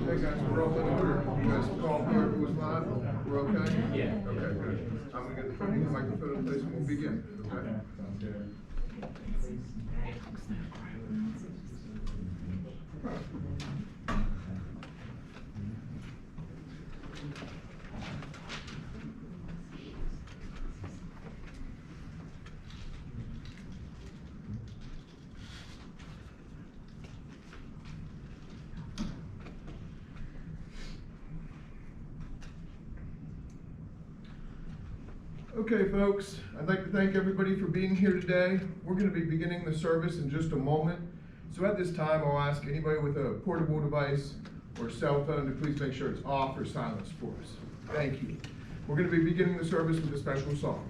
Okay, guys, we're all in order. You guys called whoever was live? We're okay? Yeah. Okay, good. I'm gonna get the microphone in place and we'll begin, okay? Okay, folks, I'd like to thank everybody for being here today. We're going to be beginning the service in just a moment. So at this time, I'll ask anybody with a portable device or cell phone to please make sure it's off or silenced for us. Thank you. We're going to be beginning the service with a special song.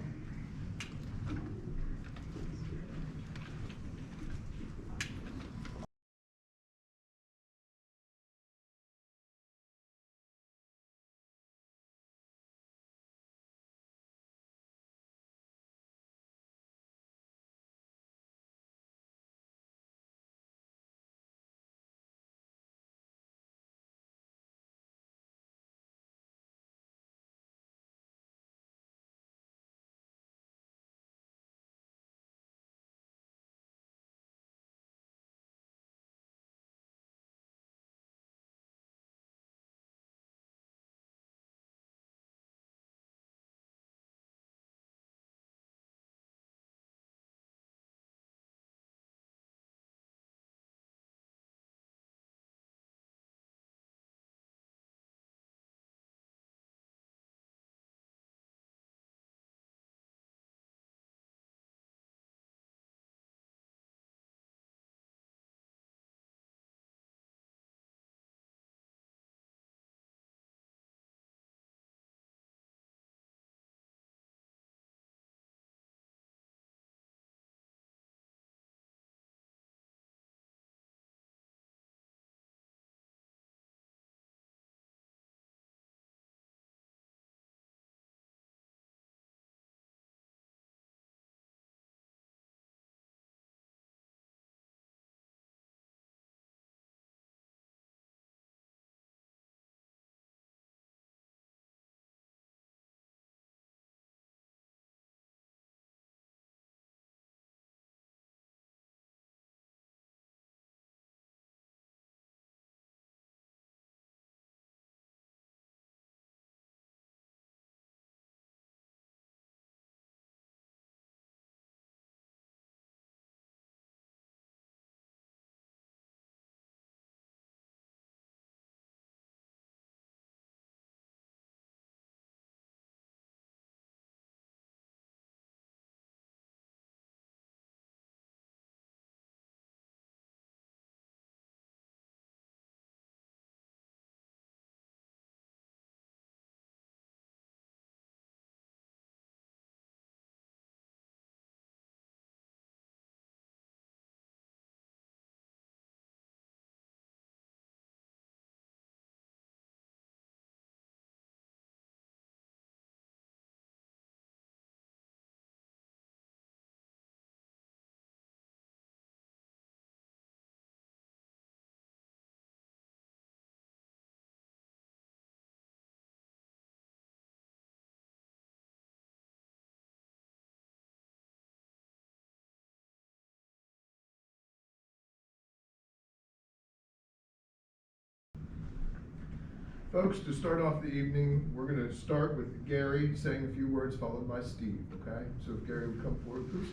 Folks, to start off the evening, we're going to start with Gary saying a few words followed by Steve, okay? So if Gary would come forward, please.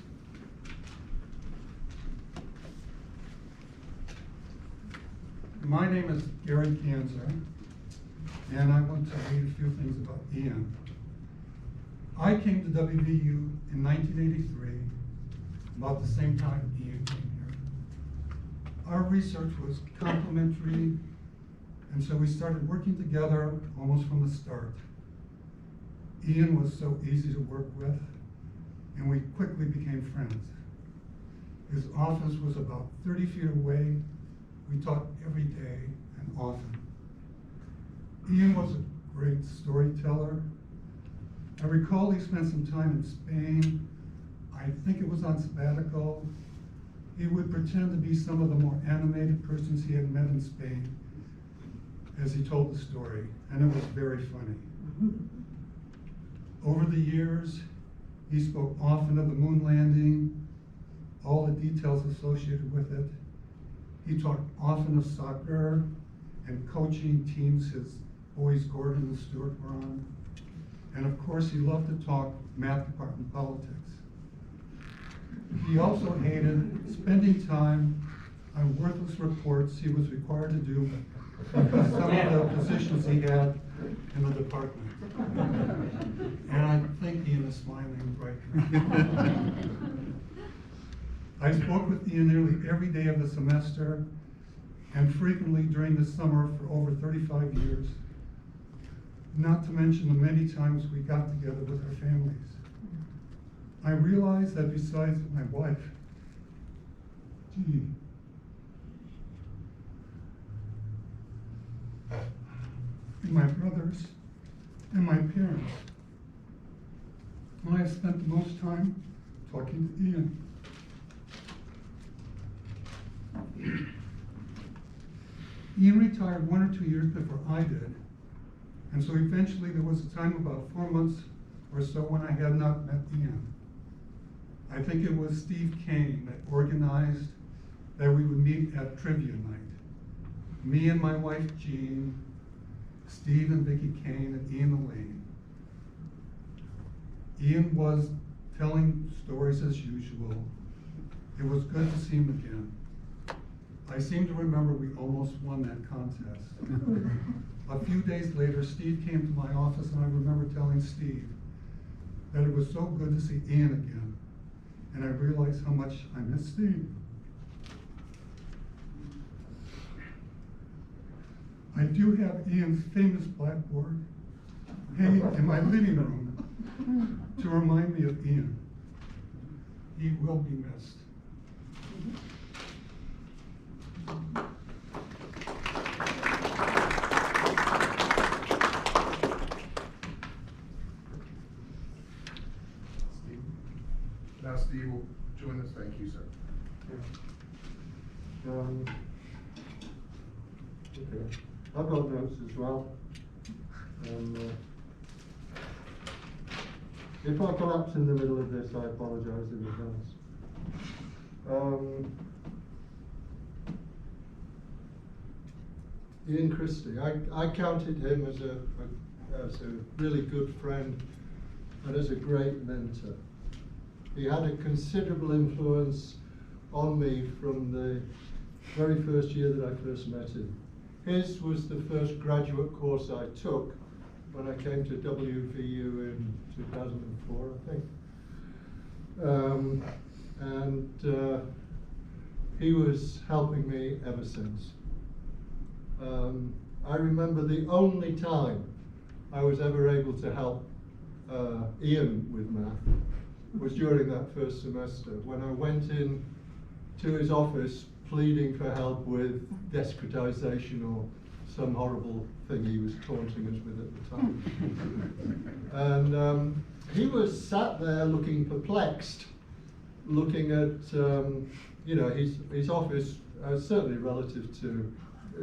My name is Gary Kanzer, and I want to read a few things about Ian. I came to WVU in 1983, about the same time Ian came here. Our research was complementary, and so we started working together almost from the start. Ian was so easy to work with, and we quickly became friends. His office was about 30 feet away. We talked every day and often. Ian was a great storyteller. I recall he spent some time in Spain. I think it was on sabbatical. He would pretend to be some of the more animated persons he had met in Spain as he told the story, and it was very funny. Over the years, he spoke often of the moon landing, all the details associated with it. He talked often of soccer and coaching teams his boys Gordon and Stuart were on. And of course, he loved to talk math department politics. He also hated spending time on worthless reports he was required to do because some of the positions he had in the department. And I think Ian is smiling right now. I spoke with Ian nearly every day of the semester and frequently during the summer for over 35 years, not to mention the many times we got together with our families. I realized that besides my wife, and my brothers, and my parents, I have spent the most time talking to Ian. Ian retired 1 or 2 years before I did, and so eventually there was a time about 4 months or so when I had not met Ian. I think it was Steve Kane that organized that we would meet at trivia night. Me and my wife Jean, Steve and Vicki Kane, and Ian Elaine. Ian was telling stories as usual. It was good to see him again. I seem to remember we almost won that contest. A few days later, Steve came to my office, and I remember telling Steve that it was so good to see Ian again, and I realized how much I miss Steve. I do have Ian's famous blackboard hanging in my living room to remind me of Ian. He will be missed. Now Steve will join us. Thank you, sir. Okay. I've got notes as well. If I collapse in the middle of this, I apologise in advance. Ian Christie, I counted him as a really good friend and as a great mentor. He had a considerable influence on me from the very first year that I first met him. His was the first graduate course I took when I came to WVU in 2004, I think. He was helping me ever since. I remember the only time I was ever able to help Ian with math was during that first semester when I went in to his office pleading for help with descritization or some horrible thing he was taunting us with at the time. And he was sat there looking perplexed, looking at his office, certainly relative to,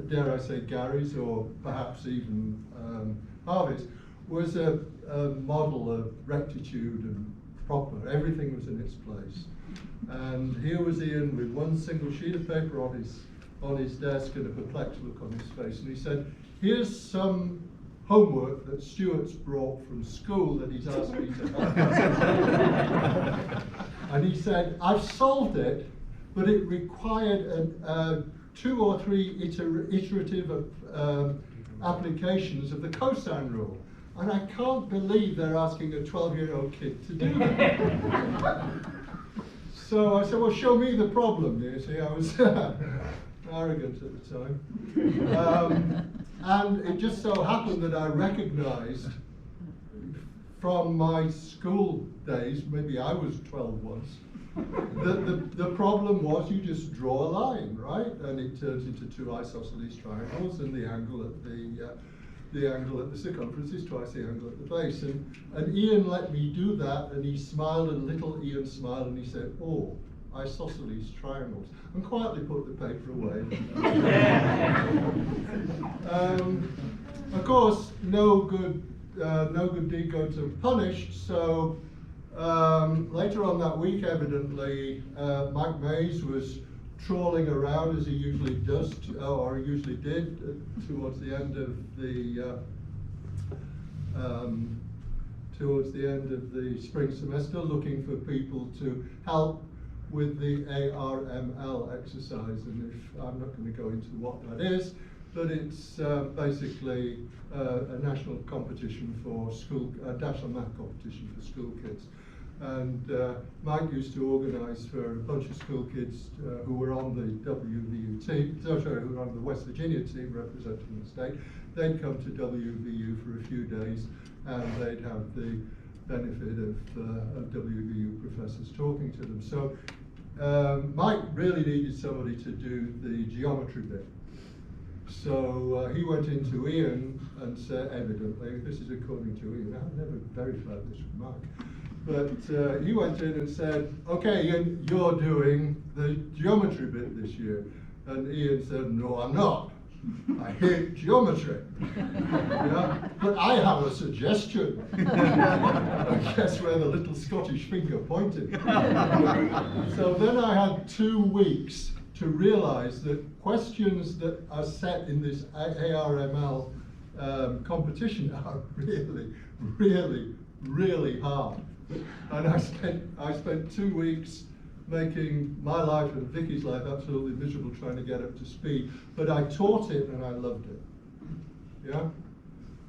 dare I say, Gary's or perhaps even Harvey's, was a model of rectitude and proper. Everything was in its place. And here was Ian with one single sheet of paper on his desk and a perplexed look on his face. And he said, "Here's some homework that Stuart's brought from school that he's asked me to help." And he said, "I've solved it, but it required 2 or 3 iterative applications of the cosine rule. And I can't believe they're asking a 12-year-old kid to do that. So I said, well, show me the problem. You see, I was arrogant at the time. And it just so happened that I recognized from my school days, maybe I was 12 once, that the problem was you just draw a line, right? And it turns into two isosceles triangles, and the angle at the circumference is twice the angle at the base. And Ian let me do that, and he smiled, and little Ian smiled, and he said, oh, isosceles triangles, and quietly put the paper away. Of course, no good deed goes unpunished. So later on that week, evidently, Mike Mays was trawling around as he usually does, or usually did, towards the end of the spring semester, looking for people to help with the ARML exercise. And if I'm not going to go into what that is, but it's basically a national competition for school, national math competition for school kids. And Mike used to organise for a bunch of school kids who were on the WVU team, who were on the West Virginia team representing the state. They'd come to WVU for a few days, and they'd have the benefit of WVU professors talking to them. So Mike really needed somebody to do the geometry bit. So he went into Ian and said, evidently, this is according to Ian, I've never verified this with Mike, but he went in and said, okay, Ian, you're doing the geometry bit this year. And Ian said, no, I'm not. I hate geometry. Yeah? But I have a suggestion. And guess where the little Scottish finger pointed? So then I had 2 weeks to realize that questions that are set in this ARML competition are really, really, really hard. And I spent 2 weeks making my life and Vicky's life absolutely miserable trying to get up to speed. But I taught it and I loved it. Yeah?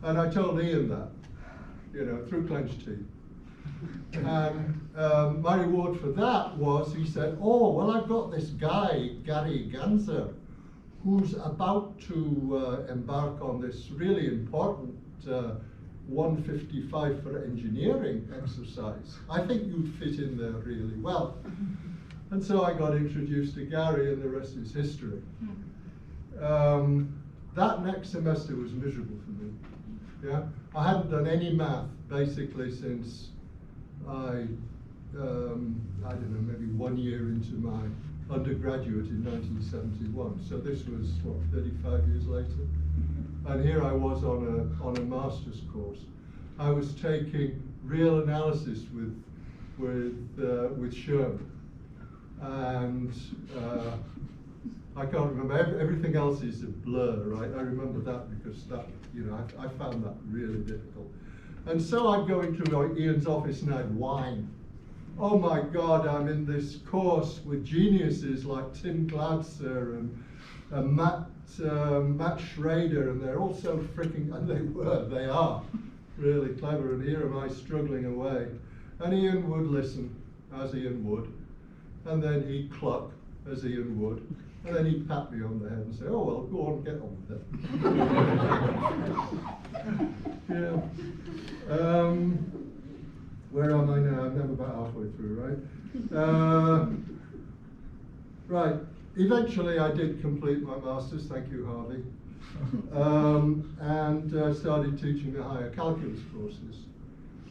And I told Ian that, you know, through clenched teeth. And my reward for that was, he said, oh, well, I've got this guy, Gary Ganser, who's about to embark on this really important 155 for engineering exercise. I think you'd fit in there really well. And so I got introduced to Gary, and the rest is history. That next semester was miserable for me. Yeah, I hadn't done any math basically since I don't know, maybe 1 year into my undergraduate in 1971. So this was, what, 35 years later? And here I was on a master's course. I was taking real analysis with Sherman. And I can't remember, everything else is a blur, right? I remember that because that, you know, I found that really difficult. And so I'd go into Ian's office and I'd whine. Oh my God, I'm in this course with geniuses like Tim Gladser and Matt Schrader, and they're all so freaking, and they are really clever, and here am I struggling away. And Ian would listen, as Ian would, and then he'd cluck, as Ian would, and then he'd pat me on the head and say, oh well, go on, get on with it. Yeah. Where am I now? I'm never about halfway through, right? Right. Eventually I did complete my master's, thank you Harvey, and started teaching the higher calculus courses.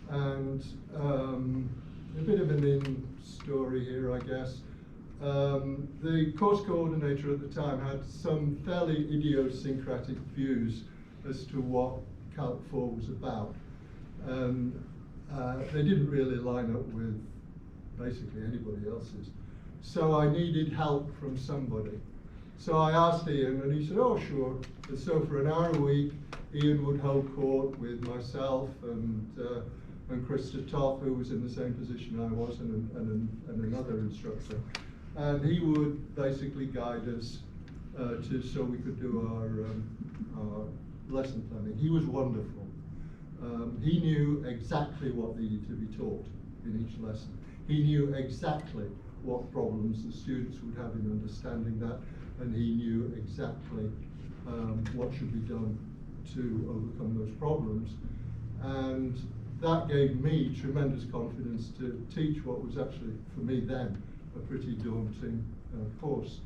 And a bit of an in-story here, I guess. The course coordinator at the time had some fairly idiosyncratic views as to what Calc 4 was about. And they didn't really line up with basically anybody else's. So I needed help from somebody. So I asked Ian, and he said, oh sure. And so for an hour a week, Ian would hold court with myself and Christie, who was in the same position I was, and another instructor. And he would basically guide us so we could do our lesson planning. He was wonderful. He knew exactly what needed to be taught in each lesson. He knew exactly what problems the students would have in understanding that, and he knew exactly what should be done to overcome those problems. And that gave me tremendous confidence to teach what was actually, for me then, a pretty daunting course.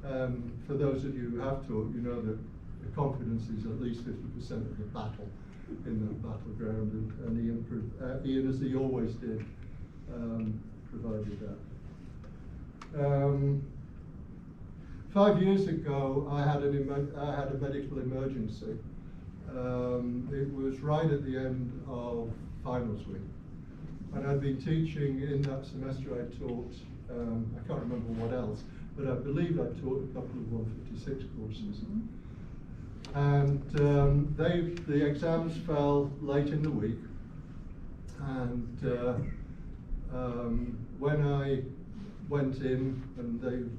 For those of you who have taught, you know that the confidence is at least 50% of the battle in that battleground, and Ian, as he always did, provided that. 5 years ago, I had a medical emergency. It was right at the end of finals week, and I'd been teaching in that semester. I taught, I can't remember what else, but I believe I taught a couple of 156 courses. And the exams fell late in the week, and when I went in and they were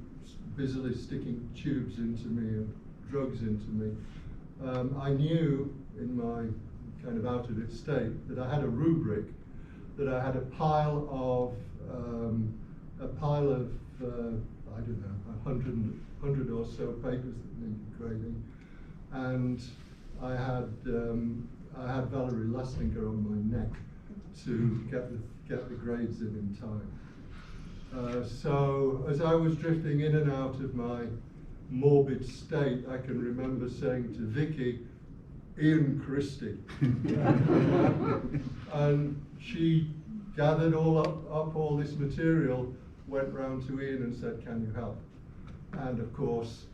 busily sticking tubes into me and drugs into me, I knew in my kind of out of it state that I had a rubric, that I had a pile of I don't know, 100 or so papers that needed grading, and I had Valerie Lessinger on my neck to get the grades in time. So as I was drifting in and out of my morbid state, I can remember saying to Vicky, "Ian Christie," and she gathered up all this material, went round to Ian and said, "Can you help?" And of course,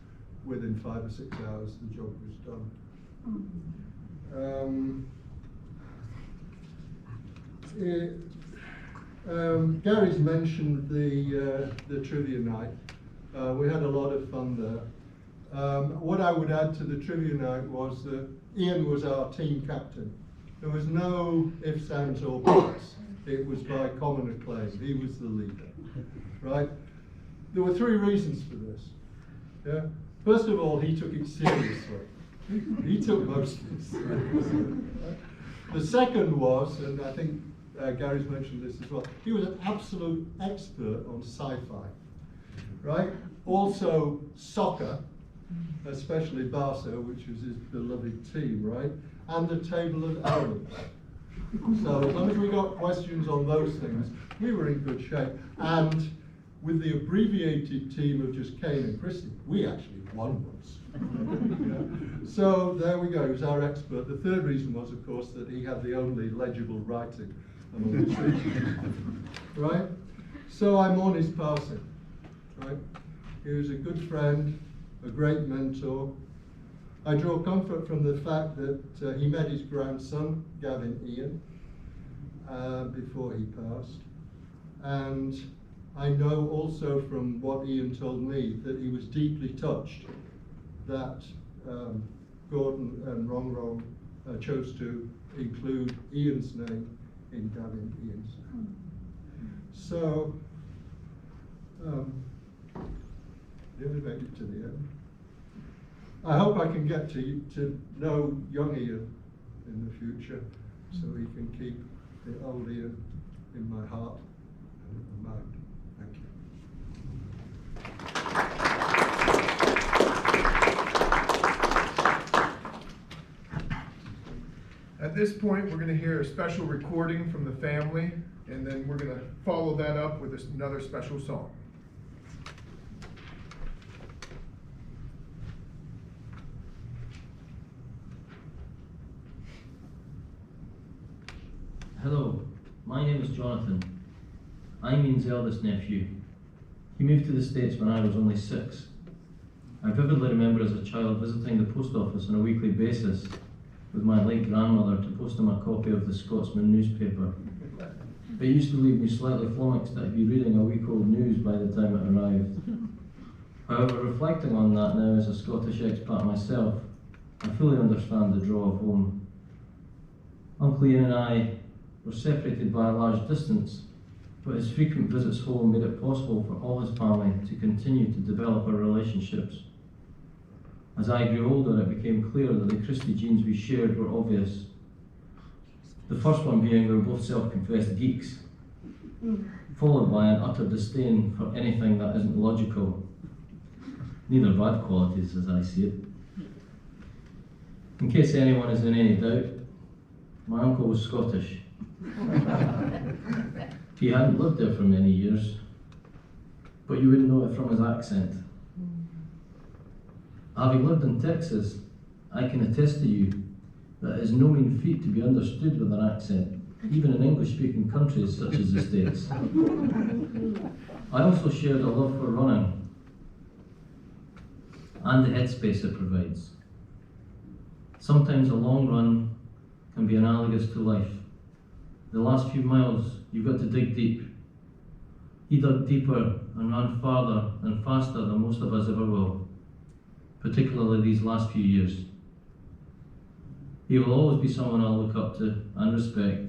within 5 or 6 hours, the job was done. Gary's mentioned the trivia night. We had a lot of fun there. What I would add to the trivia night was that Ian was our team captain. There was no ifs, ands or buts. It was by common acclaim. He was the leader, right? There were 3 reasons for this. Yeah. First of all, he took it seriously. He took most of it seriously. The second was, and I think Gary's mentioned this as well, he was an absolute expert on sci-fi, right? Also soccer, especially Barca, which was his beloved team, right? And the table of elements. So as long as we got questions on those things, we were in good shape. And with the abbreviated team of just Kane and Christie, we actually won once. Yeah. So there we go, he was our expert. The third reason was, of course, that he had the only legible writing among the team. Right? So I mourn his passing. Right? He was a good friend, a great mentor. I draw comfort from the fact that he met his grandson, Gavin Ian, before he passed. And I know also from what Ian told me that he was deeply touched that Gordon and Rongrong chose to include Ian's name in Gavin Ian's name. So, nearly made it to the end. I hope I can get to know young Ian in the future, so he can keep the old Ian in my heart and in my mind. Thank you. At this point, we're going to hear a special recording from the family, and then we're going to follow that up with another special song. Hello, my name is Jonathan. I'm Ian's eldest nephew. He moved to the States when I was only 6. I vividly remember as a child visiting the post office on a weekly basis with my late grandmother to post him a copy of the Scotsman newspaper. It used to leave me slightly flummoxed that I'd be reading a week-old news by the time it arrived. However, reflecting on that now as a Scottish expat myself, I fully understand the draw of home. Uncle Ian and I were separated by a large distance, but his frequent visits home made it possible for all his family to continue to develop our relationships. As I grew older, it became clear that the Christie genes we shared were obvious. The first one being we were both self-confessed geeks, followed by an utter disdain for anything that isn't logical. Neither bad qualities as I see it. In case anyone is in any doubt, my uncle was Scottish. He hadn't lived there for many years, but you wouldn't know it from his accent. Having lived in Texas, I can attest to you that it is no mean feat to be understood with an accent, even in English-speaking countries such as the States. I also shared a love for running and the headspace it provides. Sometimes a long run can be analogous to life. The last few miles, you've got to dig deep. He dug deeper and ran farther and faster than most of us ever will, particularly these last few years. He will always be someone I'll look up to and respect.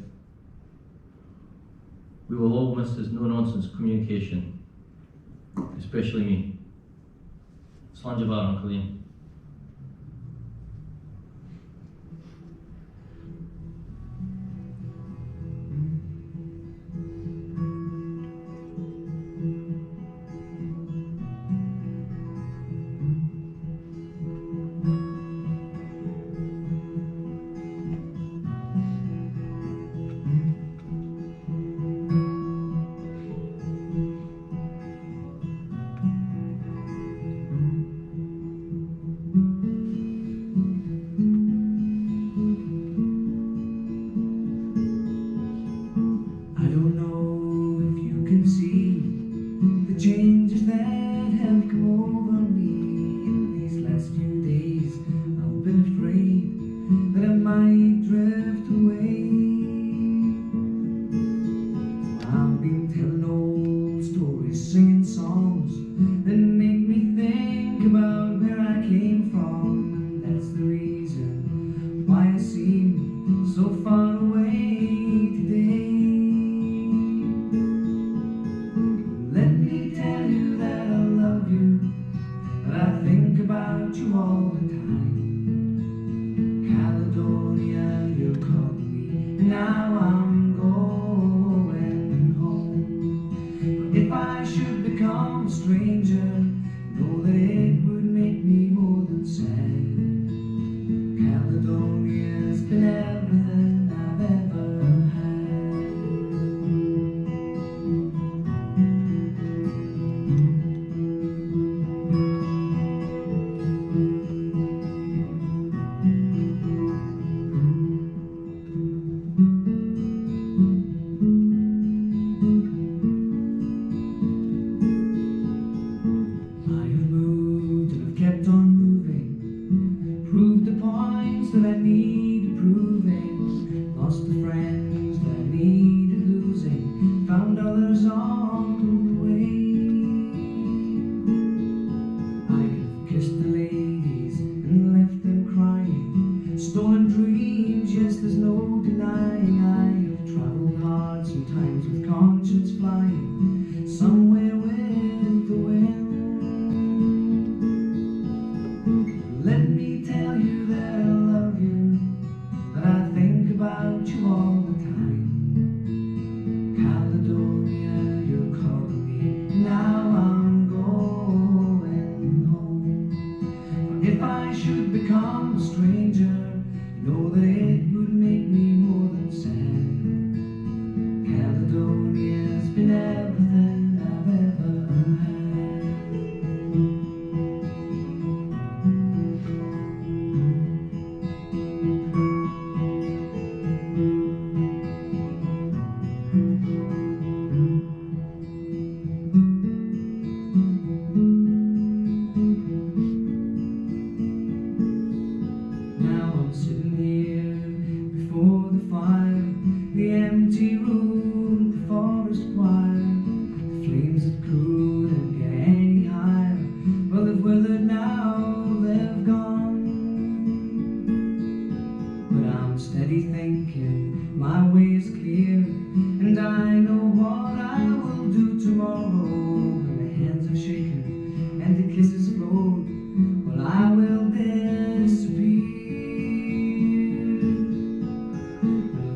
We will all miss his no-nonsense communication, especially me. Slanjavar, Uncle Ian.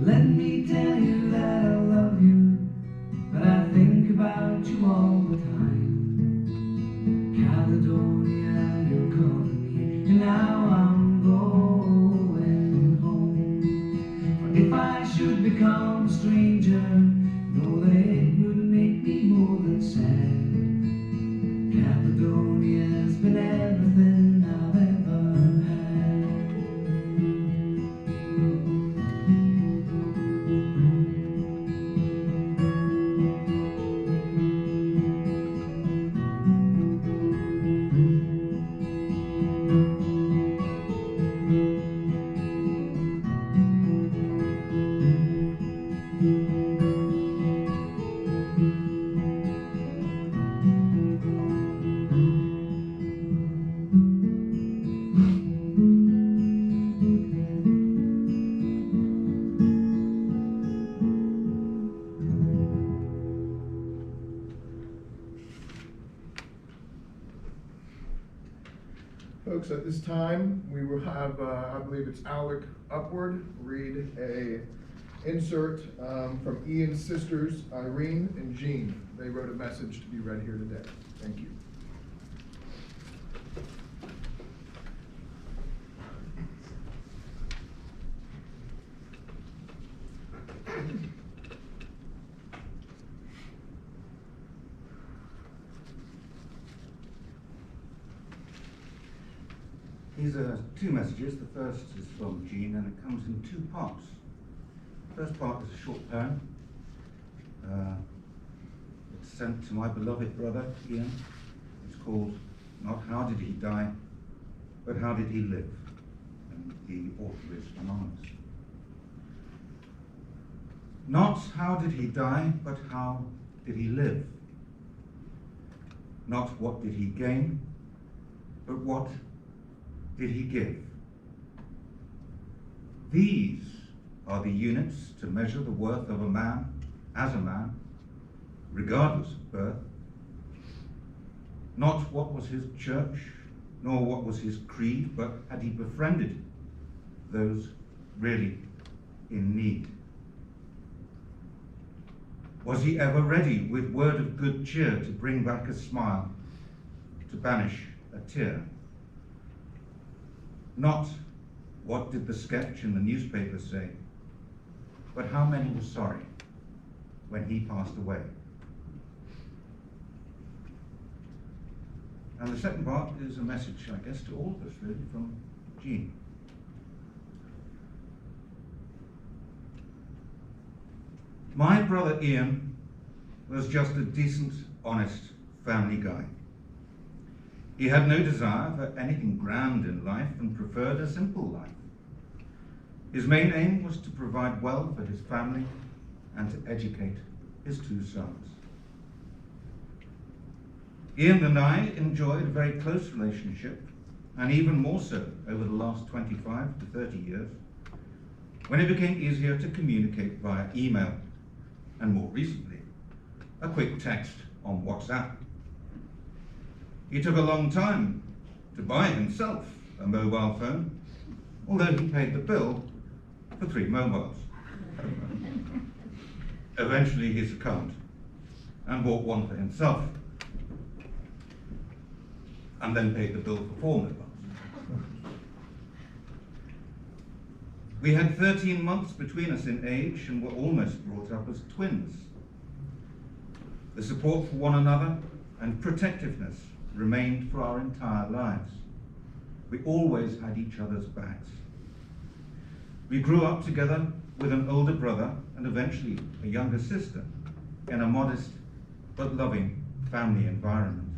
Let stranger, know that it would make me more than sad. Capadonia's been everything I've ever had. Folks, at this time, we will have, I believe it's Alec Upward, read a insert from Ian's sisters, Irene and Jean. They wrote a message to be read here today. Thank you. These are two messages. The first is from Jean and it comes in two parts. The first part is a short poem. It's sent to my beloved brother, Ian. It's called Not How Did He Die, but How Did He Live? And the author is anonymous. Not how did he die, but how did he live? Not what did he gain, but what did he give? These are the units to measure the worth of a man as a man, regardless of birth. Not what was his church, nor what was his creed, but had he befriended those really in need? Was he ever ready with word of good cheer to bring back a smile, to banish a tear? Not what did the sketch in the newspaper say, but how many were sorry when he passed away. And the second part is a message, I guess, to all of us really, from Jean. My brother Ian was just a decent, honest family guy. He had no desire for anything grand in life and preferred a simple life. His main aim was to provide well for his family and to educate his two sons. Ian and I enjoyed a very close relationship, and even more so over the last 25 to 30 years, when it became easier to communicate via email, and more recently, a quick text on WhatsApp. He took a long time to buy himself a mobile phone, although he paid the bill for 3 mobiles. Eventually he succumbed and bought one for himself, and then paid the bill for 4 mobiles. We had 13 months between us in age and were almost brought up as twins. The support for one another and protectiveness remained for our entire lives. We always had each other's backs. We grew up together with an older brother and eventually a younger sister in a modest but loving family environment.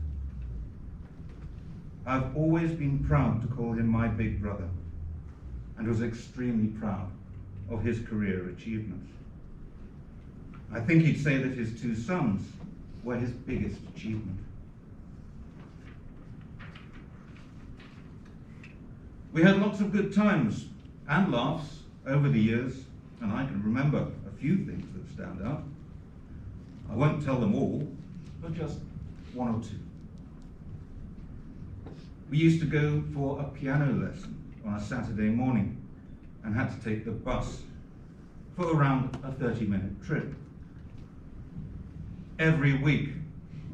I've always been proud to call him my big brother and was extremely proud of his career achievements. I think he'd say that his 2 sons were his biggest achievement. We had lots of good times and laughs over the years, and I can remember a few things that stand out. I won't tell them all, but just 1 or 2. We used to go for a piano lesson on a Saturday morning and had to take the bus for around a 30-minute trip. Every week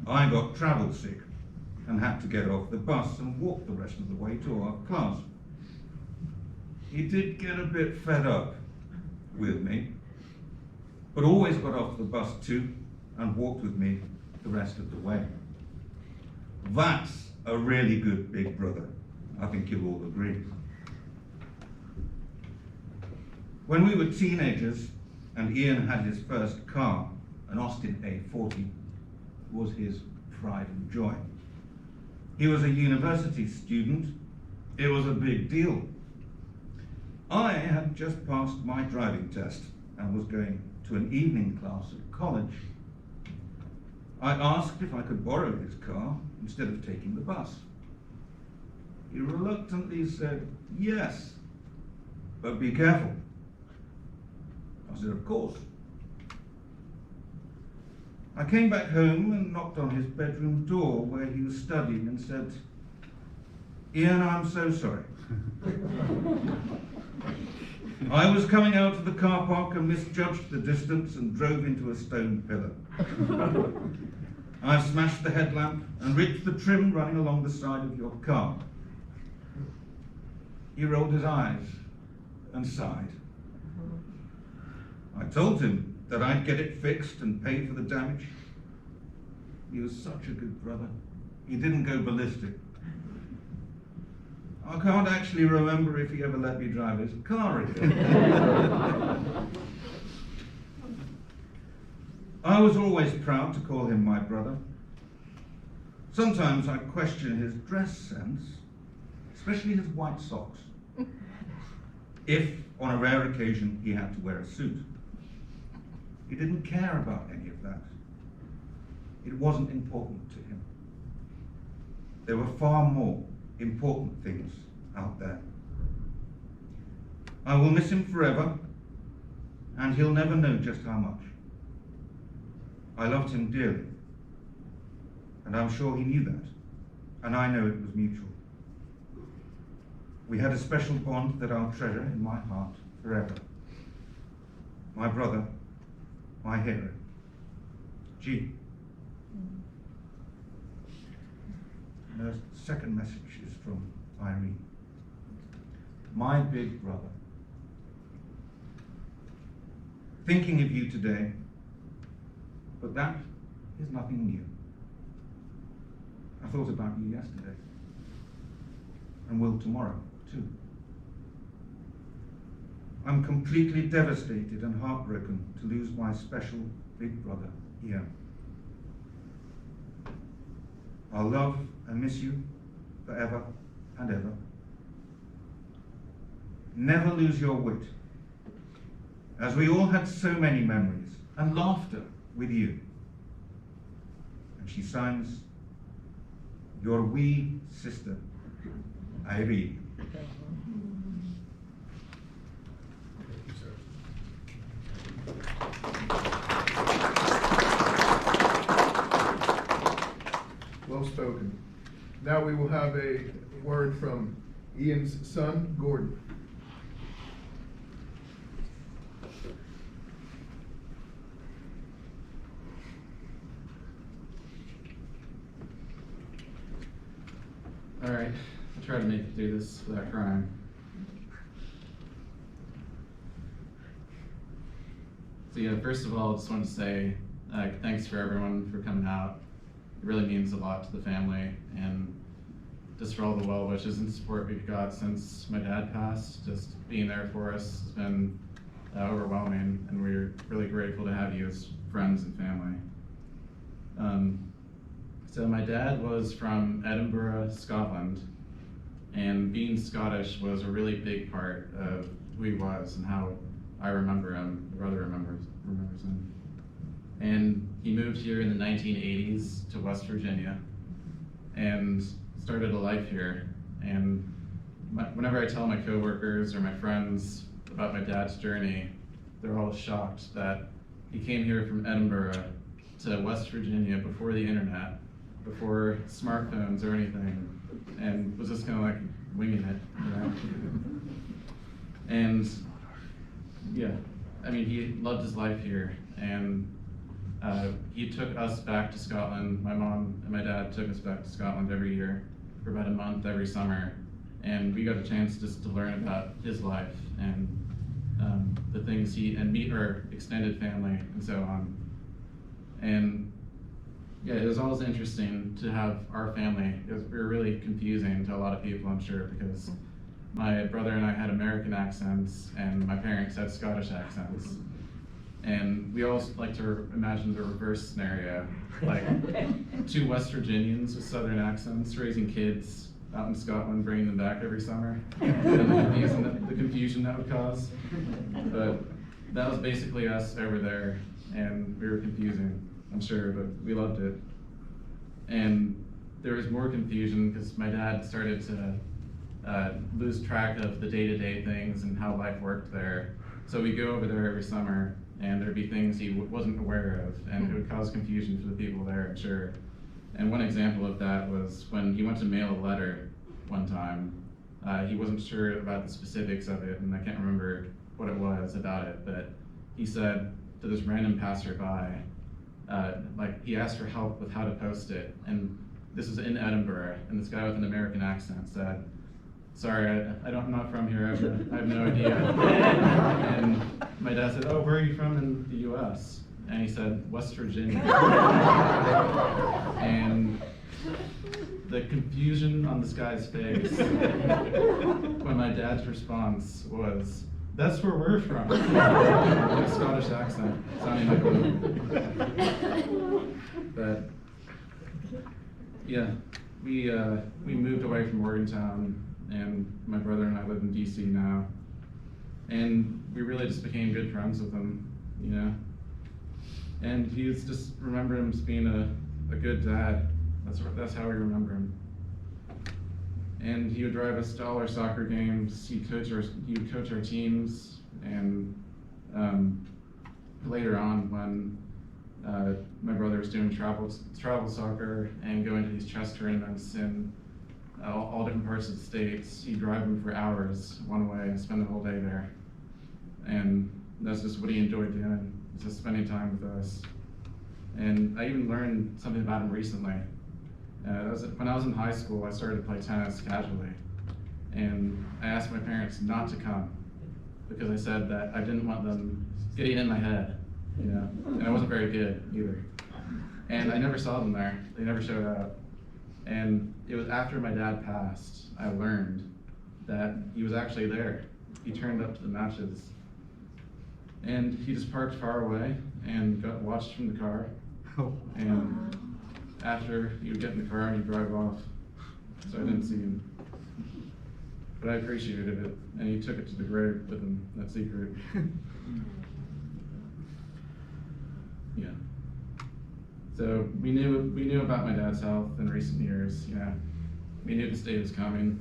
I got travel sick and had to get off the bus and walk the rest of the way to our class. He did get a bit fed up with me, but always got off the bus too and walked with me the rest of the way. That's a really good big brother. I think you'll all agree. When we were teenagers and Ian had his first car, an Austin A40, was his pride and joy. He was a university student. It was a big deal. I had just passed my driving test and was going to an evening class at college. I asked if I could borrow his car instead of taking the bus. He reluctantly said, yes, but be careful. I said, of course. I came back home and knocked on his bedroom door where he was studying and said, Ian, I'm so sorry. I was coming out of the car park and misjudged the distance and drove into a stone pillar. I've smashed the headlamp and ripped the trim running along the side of your car. He rolled his eyes and sighed. I told him that I'd get it fixed and pay for the damage. He was such a good brother. He didn't go ballistic. I can't actually remember if he ever let me drive his car again. I was always proud to call him my brother. Sometimes I question his dress sense, especially his white socks, if on a rare occasion he had to wear a suit. He didn't care about any of that. It wasn't important to him. There were far more important things out there. I will miss him forever, and he'll never know just how much. I loved him dearly, and I'm sure he knew that, and I know it was mutual. We had a special bond that I'll treasure in my heart forever. My brother, my hero, G. And the second message is from Irene. My big brother. Thinking of you today, but that is nothing new. I thought about you yesterday, and will tomorrow too. I'm completely devastated and heartbroken to lose my special big brother, Ian. I'll love and miss you forever and ever. Never lose your wit, as we all had so many memories and laughter with you. And she signs, your wee sister, Irene. Well spoken. Now we will have a word from Ian's son, Gordon. All right, I'll try to make it through this without crying. So yeah, first of all, I just want to say thanks for everyone for coming out. It really means a lot to the family, and just for all the well wishes and support we've got since my dad passed. Just being there for us has been overwhelming, and we're really grateful to have you as friends and family. So my dad was from Edinburgh, Scotland, and being Scottish was a really big part of who he was and how I remember him, my brother remembers him. And he moved here in the 1980s to West Virginia and started a life here. And whenever I tell my coworkers or my friends about my dad's journey, they're all shocked that he came here from Edinburgh to West Virginia before the internet, before smartphones or anything, and was just kind of like winging it, you know? And yeah, I mean, he loved his life here, and he took us back to Scotland. My mom and my dad took us back to Scotland every year for about a month every summer, and we got a chance just to learn about his life. And the things and meet her extended family and so on. And yeah, it was always interesting to have our family. We were really confusing to a lot of people, I'm sure, because my brother and I had American accents and my parents had Scottish accents. And we always like to imagine the reverse scenario, like two West Virginians with Southern accents raising kids out in Scotland, bringing them back every summer, and the confusion that would cause. But that was basically us over there, and we were confusing, I'm sure, but we loved it. And there was more confusion because my dad started to lose track of the day-to-day things and how life worked there. So we'd go over there every summer, and there'd be things he wasn't aware of, and it would cause confusion for the people there, I'm sure. And one example of that was when he went to mail a letter one time. He wasn't sure about the specifics of it, and I can't remember what it was about it, but he said to this random passerby, he asked for help with how to post it, and this was in Edinburgh, and this guy with an American accent said, "Sorry, I'm not from here, I have no idea." And my dad said, "Oh, where are you from in the US?" And he said, "West Virginia." And the confusion on this guy's face when my dad's response was, "That's where we're from." With a Scottish accent, sounding like a But yeah, we moved away from Morgantown, and my brother and I live in DC now. And we really just became good friends with him, you know? And remember him as being a good dad. That's how we remember him. And he would drive us to all our soccer games. He would coach our teams. And later on, when my brother was doing travel soccer and going to these chess tournaments in all different parts of the States, he'd drive them for hours one way and spend the whole day there. And that's just what he enjoyed doing, just spending time with us. And I even learned something about him recently. When I was in high school, I started to play tennis casually. And I asked my parents not to come because I said that I didn't want them getting in my head, you know? And I wasn't very good either. And I never saw them there. They never showed up. And it was after my dad passed, I learned that he was actually there. He turned up to the matches. And he just parked far away and watched from the car. And after, he would get in the car and he'd drive off. So I didn't see him. But I appreciated it, and he took it to the grave with him, that secret. Yeah. So we knew about my dad's health in recent years. Yeah, we knew this day was coming,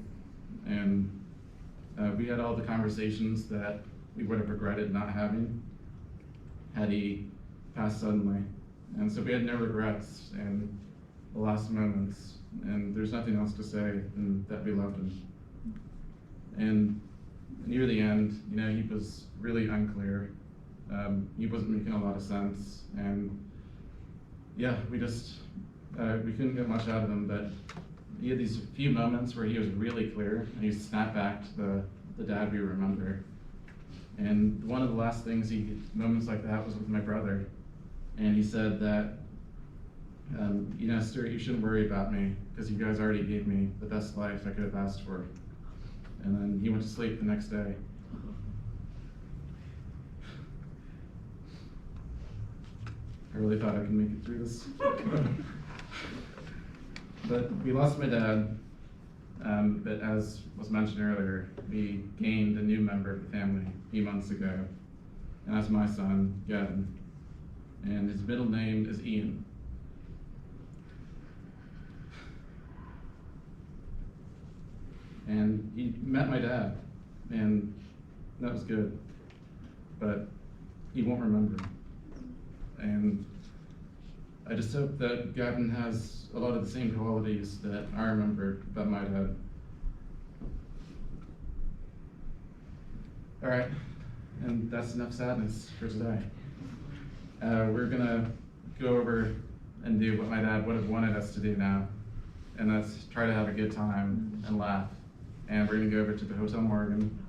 and we had all the conversations that we would have regretted not having had he passed suddenly. And so we had no regrets in the last moments, and there's nothing else to say than that we loved him. And near the end, you know, he was really unclear. He wasn't making a lot of sense, and yeah, we couldn't get much out of him, but he had these few moments where he was really clear, and he snapped back to the dad we remember. And one of the last moments like that was with my brother, and he said that, you know, Stuart, you shouldn't worry about me, because you guys already gave me the best life I could have asked for. And then he went to sleep the next day. I really thought I could make it through this. But we lost my dad, but as was mentioned earlier, we gained a new member of the family a few months ago, and that's my son, Gavin. And his middle name is Ian. And he met my dad, and that was good, but he won't remember. And I just hope that Gavin has a lot of the same qualities that I remember about my dad. All right, and that's enough sadness for today. We're gonna go over and do what my dad would have wanted us to do now, and that's try to have a good time and laugh. And we're gonna go over to the Hotel Morgan,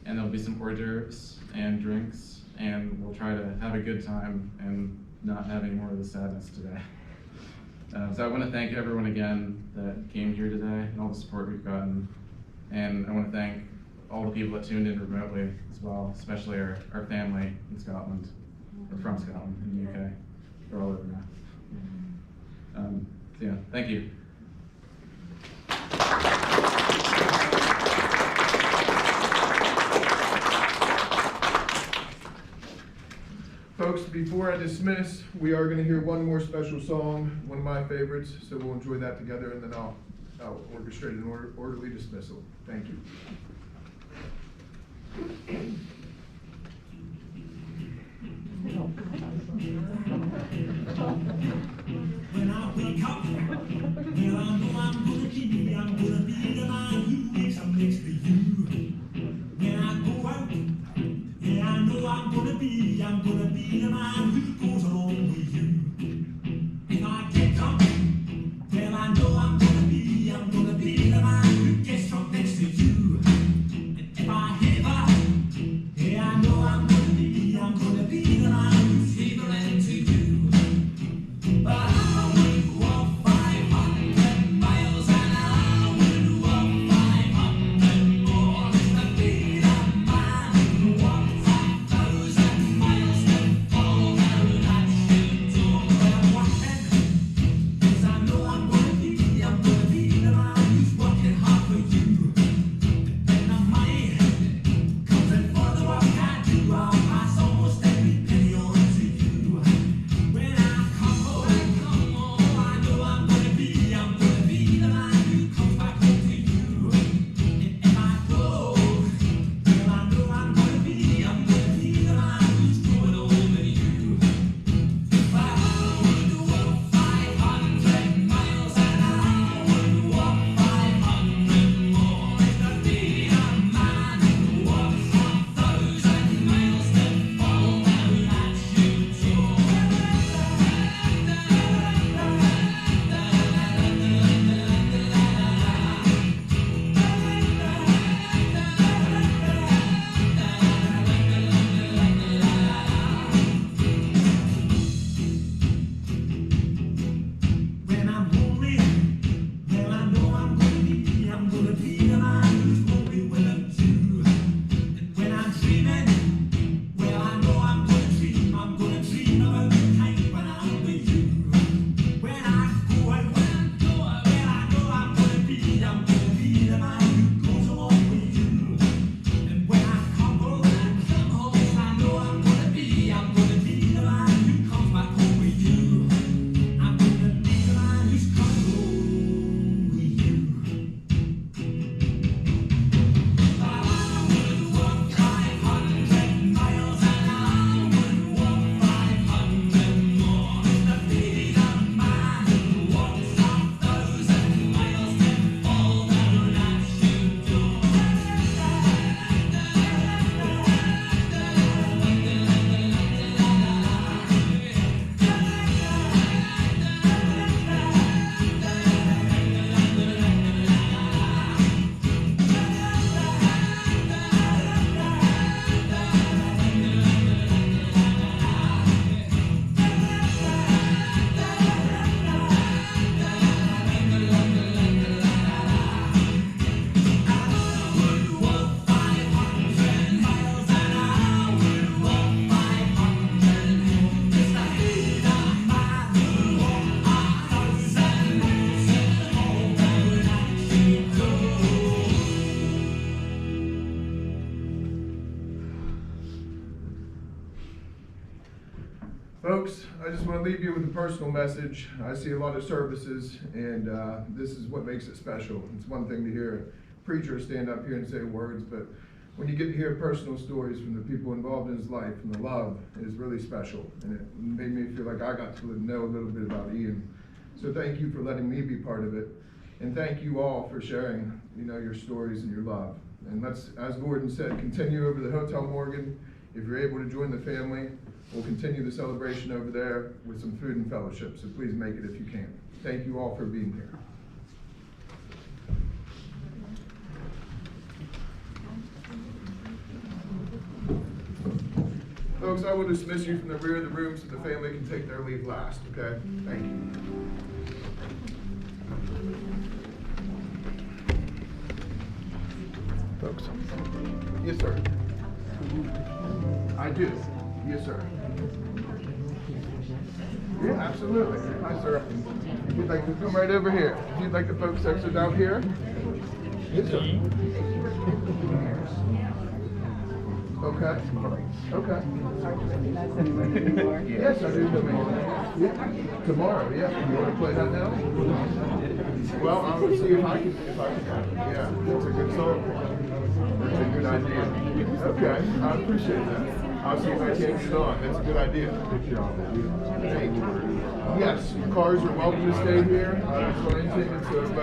and there'll be some hors d'oeuvres and drinks, and we'll try to have a good time and not have any more of the sadness today. So I want to thank everyone again that came here today and all the support we've gotten. And I want to thank all the people that tuned in remotely as well, especially our family in Scotland, or from Scotland in the UK. They're all over now. So yeah, thank you. Folks, before I dismiss, we are going to hear one more special song, one of my favorites, so we'll enjoy that together, and then I'll orchestrate an orderly dismissal. Thank you. When I wake up, well, I know I'm gonna be the man who wakes up next to you. When I go out, yeah, I know I'm gonna be the man who goes along with you. If I get drunk, well, I know I'm gonna be the man who gets drunk next to you. And if I heaver, yeah, I know I'm gonna be the man who's heavering to you. But I would walk 500 miles and I would walk 500 more to be the man who walks 1,000 miles to fall down that shit door. But I'm walking, 'cause I know I'm gonna be the man who's working hard for you. And the money comes in for the work I do, I'll pass almost every penny on to you. When I come home, I know I'm gonna be the man who comes back home to you. And if I go, well, I know I'm gonna be the man who's going over you. But I would walk 500 miles and I would walk 500 more to be the man who walks 1,000 miles to fall down that shit door. When I'm lonely, well, I know I'm gonna be the man who's lonely with them too. And when I'm dreaming, well, I know I'm gonna dream about the time when I'm with you. When I go out, well, I know I'm gonna be the man who goes along with you. And when I come home, I know I'm gonna be the man who comes back home with you. I'm gonna be the man who's coming home with you. I would walk 500 miles and I would walk 500 more to be the man who walks 1,000 miles to fall down that shit door. Folks, I just want to leave you with a personal message. I see a lot of services, and this is what makes it special. It's one thing to hear a preacher stand up here and say words, but when you get to hear personal stories from the people involved in his life and the love, it is really special. And it made me feel like I got to know a little bit about Ian. So thank you for letting me be part of it. And thank you all for sharing, your stories and your love. And let's, as Gordon said, continue over the Hotel Morgan. If you're able to join the family, we'll continue the celebration over there with some food and fellowship. So please make it if you can. Thank you all for being here. folks, I will dismiss you from the rear of the room so the family can take their leave last, okay? Thank you. Folks. Yes, sir. I do. Yes, sir. Yeah, absolutely. Hi, sir. If you'd like to come right over here. If you'd like the folks exit out here. Yes, sir. Okay. Okay. Yes, I do. Yeah. Tomorrow, yeah. You want to play that now? Well, I'm going to see if I can. Yeah, that's a good song. That's a good idea. Okay, I appreciate that. I'll see if I can get it on. That's a good idea. Thank you. Yes, cars are welcome to stay here. It's intended so everybody